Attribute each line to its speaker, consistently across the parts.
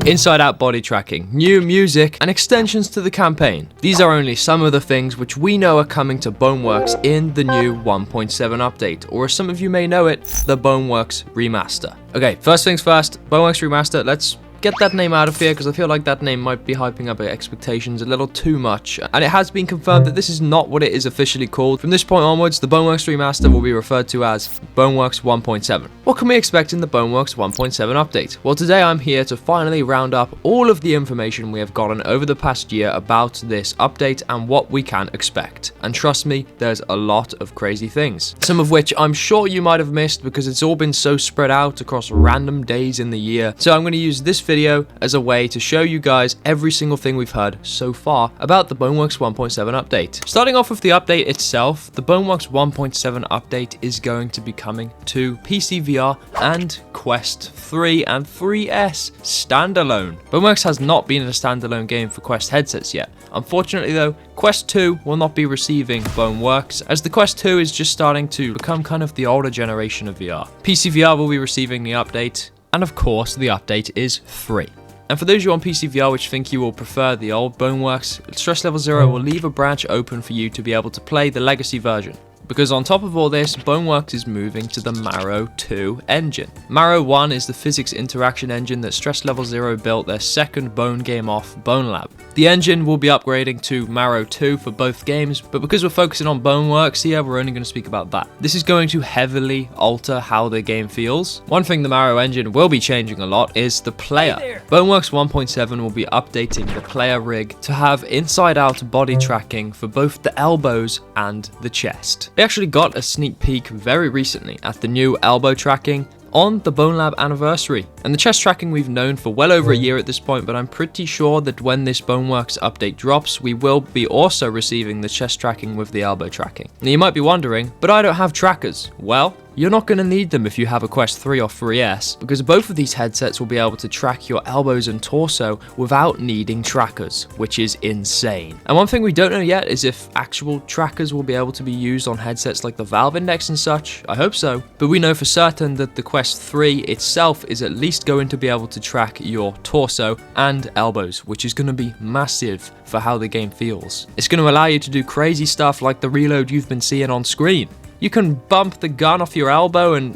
Speaker 1: inside-out body tracking, new music, and extensions to the campaign. These are only some of the things which we know are coming to BONEWORKS in the new 1.7 update, or as some of you may know it, the BONEWORKS Remaster. Okay, first things first, BONEWORKS Remaster, let's get that name out of here because I feel like that name might be hyping up expectations a little too much, and it has been confirmed that this is not what it is officially called. From this point onwards, the BONEWORKS Remaster will be referred to as BONEWORKS 1.7. What can we expect in the BONEWORKS 1.7 update? Well, today I'm here to finally round up all of the information we have gotten over the past year about this update and what we can expect. And trust me, there's a lot of crazy things, some of which I'm sure you might have missed because it's all been so spread out across random days in the year. So I'm going to use this video as a way to show you guys every single thing we've heard so far about the BONEWORKS 1.7 update. Starting off with the update itself, the BONEWORKS 1.7 update is going to be coming to PC VR and Quest 3 and 3S standalone. BONEWORKS has not been a standalone game for Quest headsets yet. Unfortunately though, Quest 2 will not be receiving BONEWORKS, as the Quest 2 is just starting to become kind of the older generation of VR. PC VR will be receiving the update, and of course the update is free. And for those of you on PC VR which think you will prefer the old BONEWORKS, Stress Level 0 will leave a branch open for you to be able to play the legacy version. Because on top of all this, BONEWORKS is moving to the Marrow 2 engine. Marrow 1 is the physics interaction engine that Stress Level 0 built their second Bone game off BONELAB. The engine will be upgrading to Marrow 2 for both games, but because we're focusing on BONEWORKS here, we're only going to speak about that. This is going to heavily alter how the game feels. One thing the Marrow engine will be changing a lot is the player. BONEWORKS 1.7 will be updating the player rig to have inside-out body tracking for both the elbows and the chest. We actually got a sneak peek very recently at the new elbow tracking on the BONELAB anniversary, and the chest tracking we've known for well over a year at this point, but I'm pretty sure that when this BONEWORKS update drops, we will be also receiving the chest tracking with the elbow tracking. Now you might be wondering, but I don't have trackers. Well, you're not going to need them if you have a Quest 3 or 3S, because both of these headsets will be able to track your elbows and torso without needing trackers, which is insane. And one thing we don't know yet is if actual trackers will be able to be used on headsets like the Valve Index and such. I hope so, but we know for certain that the Quest 3 itself is at least going to be able to track your torso and elbows, which is going to be massive for how the game feels. It's going to allow you to do crazy stuff like the reload you've been seeing on screen. You can bump the gun off your elbow and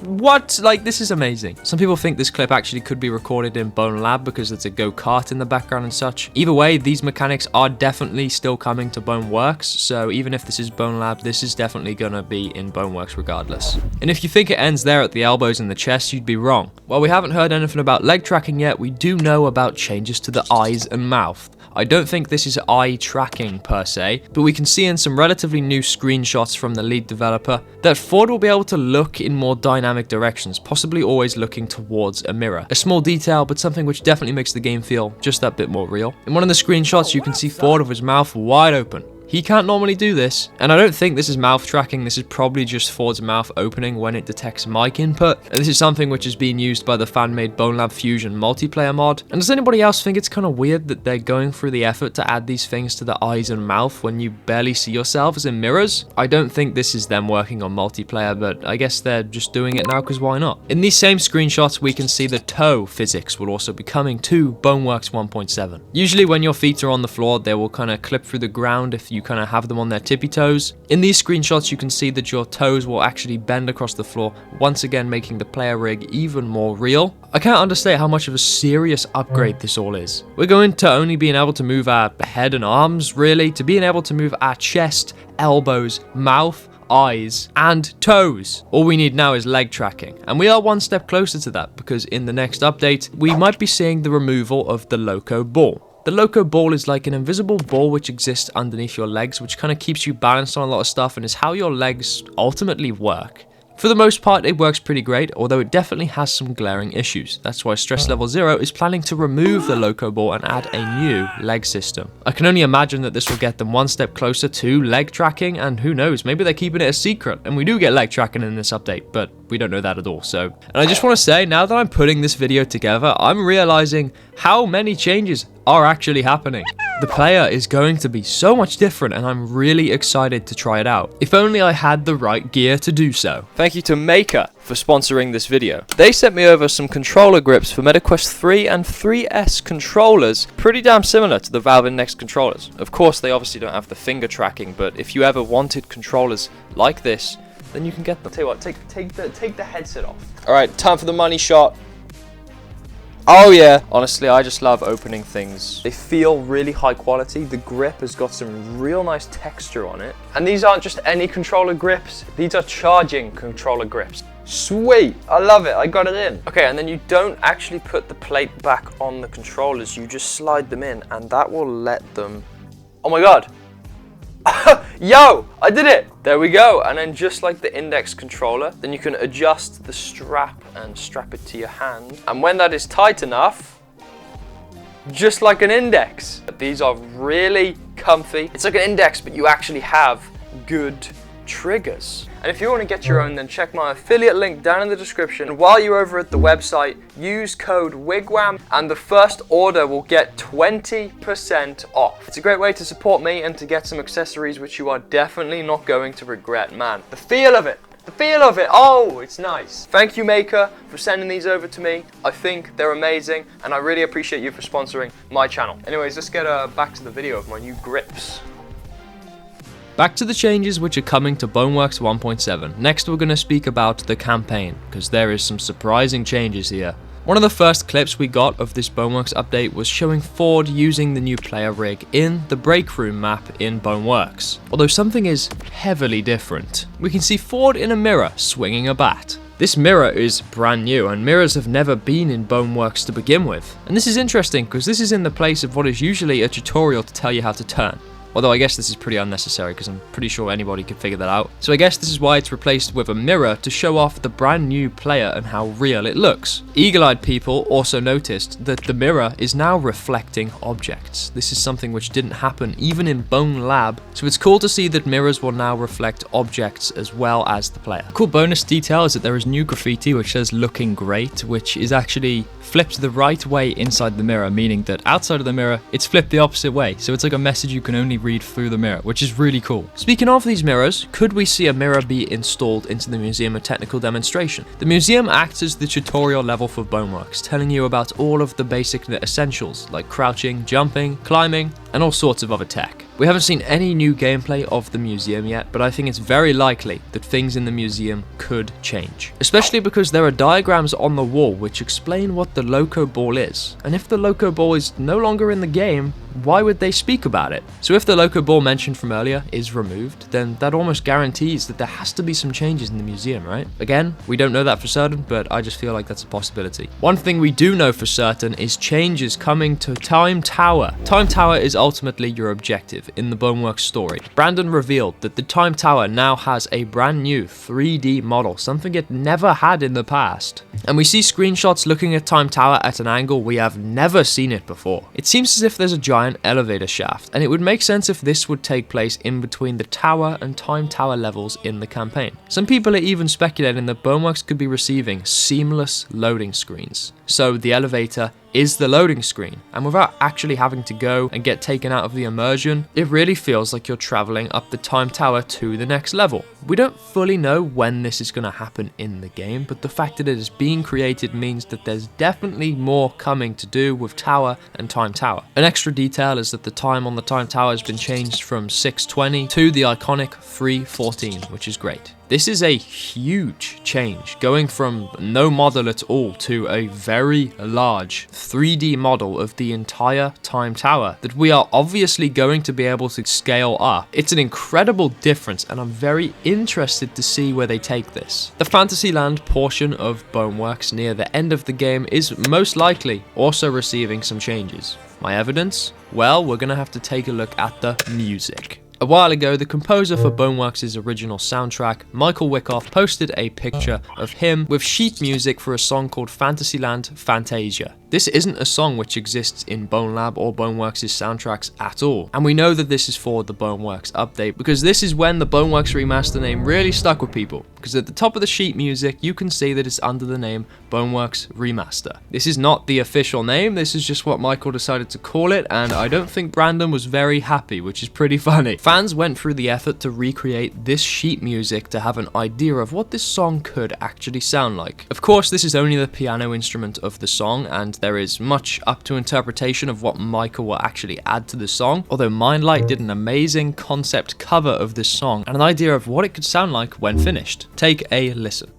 Speaker 1: what? This is amazing. Some people think this clip actually could be recorded in BONELAB because there's a go-kart in the background and such. Either way, these mechanics are definitely still coming to BONEWORKS, so even if this is BONELAB, this is definitely gonna be in BONEWORKS regardless. And if you think it ends there at the elbows and the chest, you'd be wrong. While we haven't heard anything about leg tracking yet, we do know about changes to the eyes and mouth. I don't think this is eye tracking per se, but we can see in some relatively new screenshots from the lead developer that Ford will be able to look in more dynamic directions, possibly always looking towards a mirror. A small detail, but something which definitely makes the game feel just that bit more real. In one of the screenshots, you can see Ford with his mouth wide open. He can't normally do this, and I don't think this is mouth tracking. This is probably just Ford's mouth opening when it detects mic input. And this is something which is being used by the fan-made BONELAB Fusion multiplayer mod. And does anybody else think it's kind of weird that they're going through the effort to add these things to the eyes and mouth when you barely see yourselves in mirrors? I don't think this is them working on multiplayer, but I guess they're just doing it now because why not? In these same screenshots, we can see the toe physics will also be coming to BONEWORKS 1.7. Usually when your feet are on the floor, they will kind of clip through the ground if you kind of have them on their tippy toes. In these screenshots, you can see that your toes will actually bend across the floor, once again making the player rig even more real. I can't understate how much of a serious upgrade this all is. We're going to only being able to move our head and arms, really, to being able to move our chest, elbows, mouth, eyes, and toes. All we need now is leg tracking, and we are one step closer to that because in the next update, we might be seeing the removal of the Loco-Ball. The Loco-Ball is like an invisible ball which exists underneath your legs, which kind of keeps you balanced on a lot of stuff and is how your legs ultimately work. For the most part, it works pretty great, although it definitely has some glaring issues. That's why Stress Level 0 is planning to remove the Loco-Ball and add a new leg system. I can only imagine that this will get them one step closer to leg tracking, and who knows, maybe they're keeping it a secret, and we do get leg tracking in this update, but we don't know that at all. And I just want to say, now that I'm putting this video together, I'm realizing how many changes are actually happening. The player is going to be so much different, and I'm really excited to try it out. If only I had the right gear to do so. Thank you to Maker for sponsoring this video. They sent me over some controller grips for MetaQuest 3 and 3S controllers, pretty damn similar to the Valve Index controllers. Of course, they obviously don't have the finger tracking, but if you ever wanted controllers like this, then you can get them. Tell you what, take the headset off. All right, time for the money shot. Oh yeah, honestly, I just love opening things. They feel really high quality. The grip has got some real nice texture on it. And these aren't just any controller grips. These are charging controller grips. Sweet, I love it, I got it in. Okay, and then you don't actually put the plate back on the controllers. You just slide them in and that will let them, oh my God. Yo, I did it! There we go. And then just like the Index controller, then you can adjust the strap and strap it to your hand. And when that is tight enough, just like an Index. These are really comfy. It's like an Index, but you actually have good triggers. And if you want to get your own, then check my affiliate link down in the description. And while you're over at the website, use code WIGWAM and the first order will get 20% off. It's a great way to support me and to get some accessories which you are definitely not going to regret. Man, the feel of it. The feel of it, oh, it's nice. Thank you, Maker, for sending these over to me. I think they're amazing, and I really appreciate you for sponsoring my channel. Anyways, let's get back to the video of my new grips. Back to the changes which are coming to BONEWORKS 1.7. Next we're going to speak about the campaign, because there is some surprising changes here. One of the first clips we got of this BONEWORKS update was showing Ford using the new player rig in the Breakroom map in BONEWORKS. Although something is heavily different. We can see Ford in a mirror swinging a bat. This mirror is brand new, and mirrors have never been in BONEWORKS to begin with. And this is interesting because this is in the place of what is usually a tutorial to tell you how to turn. Although I guess this is pretty unnecessary because I'm pretty sure anybody could figure that out. So I guess this is why it's replaced with a mirror to show off the brand new player and how real it looks. Eagle-eyed people also noticed that the mirror is now reflecting objects. This is something which didn't happen even in BONELAB, so it's cool to see that mirrors will now reflect objects as well as the player. A cool bonus detail is that there is new graffiti which says "looking great," which is actually flipped the right way inside the mirror, meaning that outside of the mirror it's flipped the opposite way. So it's like a message you can only read through the mirror, which is really cool. Speaking of these mirrors, could we see a mirror be installed into the Museum of Technical Demonstration? The museum acts as the tutorial level for BONEWORKS, telling you about all of the basic essentials like crouching, jumping, climbing, and all sorts of other tech. We haven't seen any new gameplay of the museum yet, but I think it's very likely that things in the museum could change. Especially because there are diagrams on the wall which explain what the Loco-Ball is. And if the Loco-Ball is no longer in the game, why would they speak about it? So if the Loco-Ball mentioned from earlier is removed, then that almost guarantees that there has to be some changes in the museum, right? Again, we don't know that for certain, but I just feel like that's a possibility. One thing we do know for certain is changes coming to Time Tower. Time Tower is ultimately your objective in the BONEWORKS story. Brandon revealed that the Time Tower now has a brand new 3D model, something it never had in the past. And we see screenshots looking at Time Tower at an angle we have never seen it before. It seems as if there's a giant elevator shaft, and it would make sense if this would take place in between the tower and Time Tower levels in the campaign. Some people are even speculating that BONEWORKS could be receiving seamless loading screens. So the elevator is the loading screen, and without actually having to go and get taken out of the immersion, it really feels like you're traveling up the Time Tower to the next level. We don't fully know when this is going to happen in the game, but the fact that it is being created means that there's definitely more coming to do with Tower and Time Tower. An extra detail is that the time on the Time Tower has been changed from 6:20 to the iconic 3:14, which is great. This is a huge change, going from no model at all to a very large 3D model of the entire Time Tower that we are obviously going to be able to scale up. It's an incredible difference, and I'm very interested to see where they take this. The Fantasyland portion of BONEWORKS near the end of the game is most likely also receiving some changes. My evidence? Well, we're going to have to take a look at the music. A while ago, the composer for BONEWORKS' original soundtrack, Michael Wyckoff, posted a picture of him with sheet music for a song called Fantasyland Fantasia. This isn't a song which exists in BONELAB or BONEWORKS' soundtracks at all, and we know that this is for the BONEWORKS update because this is when the BONEWORKS remaster name really stuck with people, because at the top of the sheet music you can see that it's under the name BONEWORKS Remaster. This is not the official name, this is just what Michael decided to call it, and I don't think Brandon was very happy, which is pretty funny. Fans went through the effort to recreate this sheet music to have an idea of what this song could actually sound like. Of course, this is only the piano instrument of the song, and there is much up to interpretation of what Michael will actually add to the song, although Mindlight did an amazing concept cover of this song and an idea of what it could sound like when finished. Take a listen.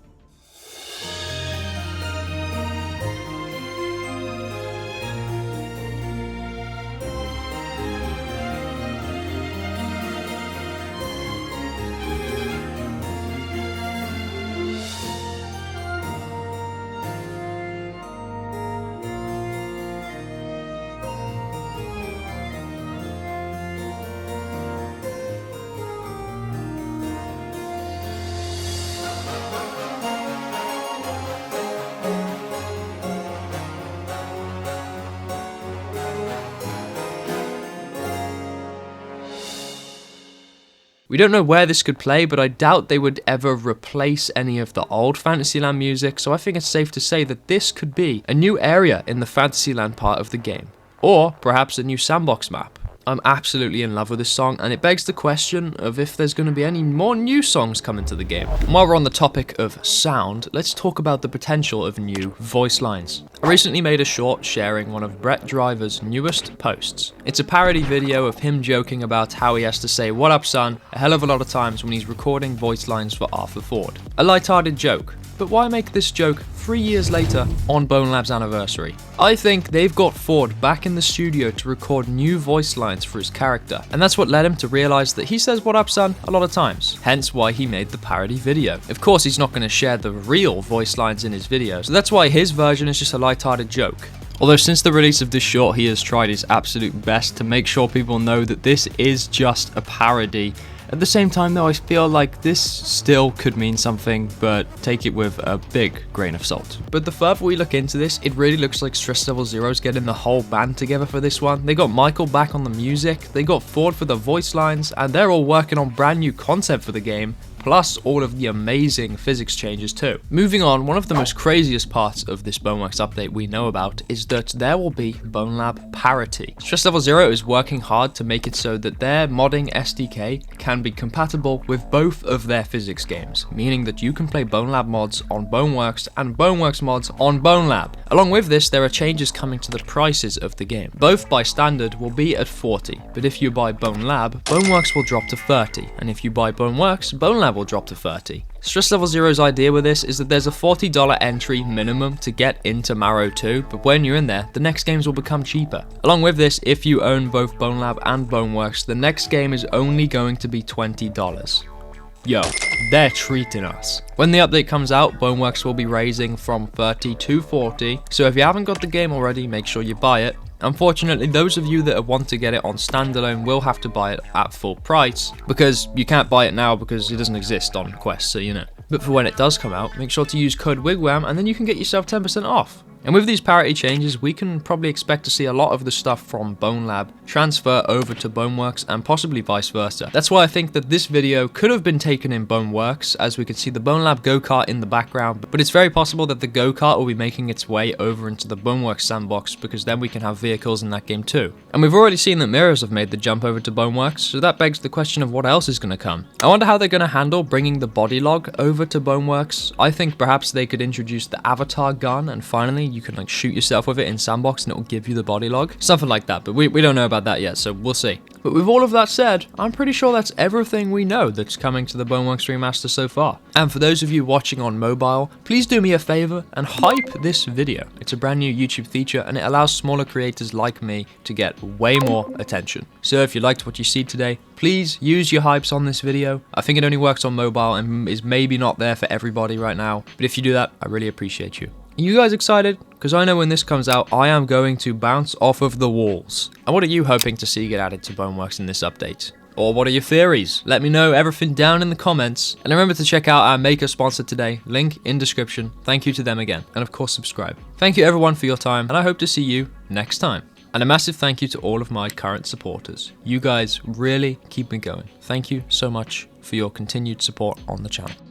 Speaker 1: We don't know where this could play, but I doubt they would ever replace any of the old Fantasyland music, so I think it's safe to say that this could be a new area in the Fantasyland part of the game, or perhaps a new sandbox map. I'm absolutely in love with this song, and it begs the question of if there's going to be any more new songs coming to the game. And while we're on the topic of sound, let's talk about the potential of new voice lines. I recently made a short sharing one of Brett Driver's newest posts. It's a parody video of him joking about how he has to say "what up son" a hell of a lot of times when he's recording voice lines for Arthur Ford. A lighthearted joke, but why make this joke 3 years later on BONELAB's anniversary? I think they've got Ford back in the studio to record new voice lines for his character, and that's what led him to realize that he says "what up son" a lot of times, hence why he made the parody video. Of course, he's not going to share the real voice lines in his video, so that's why his version is just a lighthearted joke. Although since the release of this short, he has tried his absolute best to make sure people know that this is just a parody. At the same time though, I feel like this still could mean something, but take it with a big grain of salt. But the further we look into this, it really looks like Stress Level Zero's getting the whole band together for this one. They got Michael back on the music, they got Ford for the voice lines, and they're all working on brand new content for the game, plus all of the amazing physics changes too. Moving on, one of the most craziest parts of this BONEWORKS update we know about is that there will be BONELAB parity. Stress Level Zero is working hard to make it so that their modding SDK can be compatible with both of their physics games, meaning that you can play BONELAB mods on BONEWORKS and BONEWORKS mods on BONELAB. Along with this, there are changes coming to the prices of the game. Both by standard will be at 40, but if you buy BONELAB, BONEWORKS will drop to 30, and if you buy BONEWORKS, BONELAB will drop to 30. Stress Level Zero's idea with this is that there's a $40 entry minimum to get into Maro 2, but when you're in there, the next games will become cheaper. Along with this, if you own both BONELAB and BONEWORKS, the next game is only going to be $20. Yo, they're treating us. When the update comes out, BONEWORKS will be raising from 30 to 40, so if you haven't got the game already, make sure you buy it. Unfortunately, those of you that want to get it on standalone will have to buy it at full price, because you can't buy it now because it doesn't exist on Quest, so you know. But for when it does come out, make sure to use code WIGWAM and then you can get yourself 10% off. And with these parity changes, we can probably expect to see a lot of the stuff from BONELAB transfer over to BONEWORKS and possibly vice versa. That's why I think that this video could have been taken in BONEWORKS, as we could see the BONELAB go-kart in the background, but it's very possible that the go-kart will be making its way over into the BONEWORKS sandbox, because then we can have vehicles in that game too. And we've already seen that mirrors have made the jump over to BONEWORKS, so that begs the question of what else is going to come. I wonder how they're going to handle bringing the body log over to BONEWORKS. I think perhaps they could introduce the avatar gun, and finally you can like shoot yourself with it in sandbox and it will give you the body log, something like that, but we don't know about that yet, so we'll see. But with all of that said, I'm pretty sure that's everything we know that's coming to the BONEWORKS remaster so far. And for those of you watching on mobile, please do me a favor and hype this video. It's a brand new YouTube feature and it allows smaller creators like me to get way more attention. So if you liked what you see today, please use your hypes on this video. I think it only works on mobile and is maybe not there for everybody right now, but if you do that, I really appreciate you. Are you guys excited? Because I know when this comes out, I am going to bounce off of the walls. And what are you hoping to see get added to BONEWORKS in this update? Or what are your theories? Let me know everything down in the comments. And remember to check out our maker sponsor today, link in description. Thank you to them again. And of course, subscribe. Thank you everyone for your time, and I hope to see you next time. And a massive thank you to all of my current supporters. You guys really keep me going. Thank you so much for your continued support on the channel.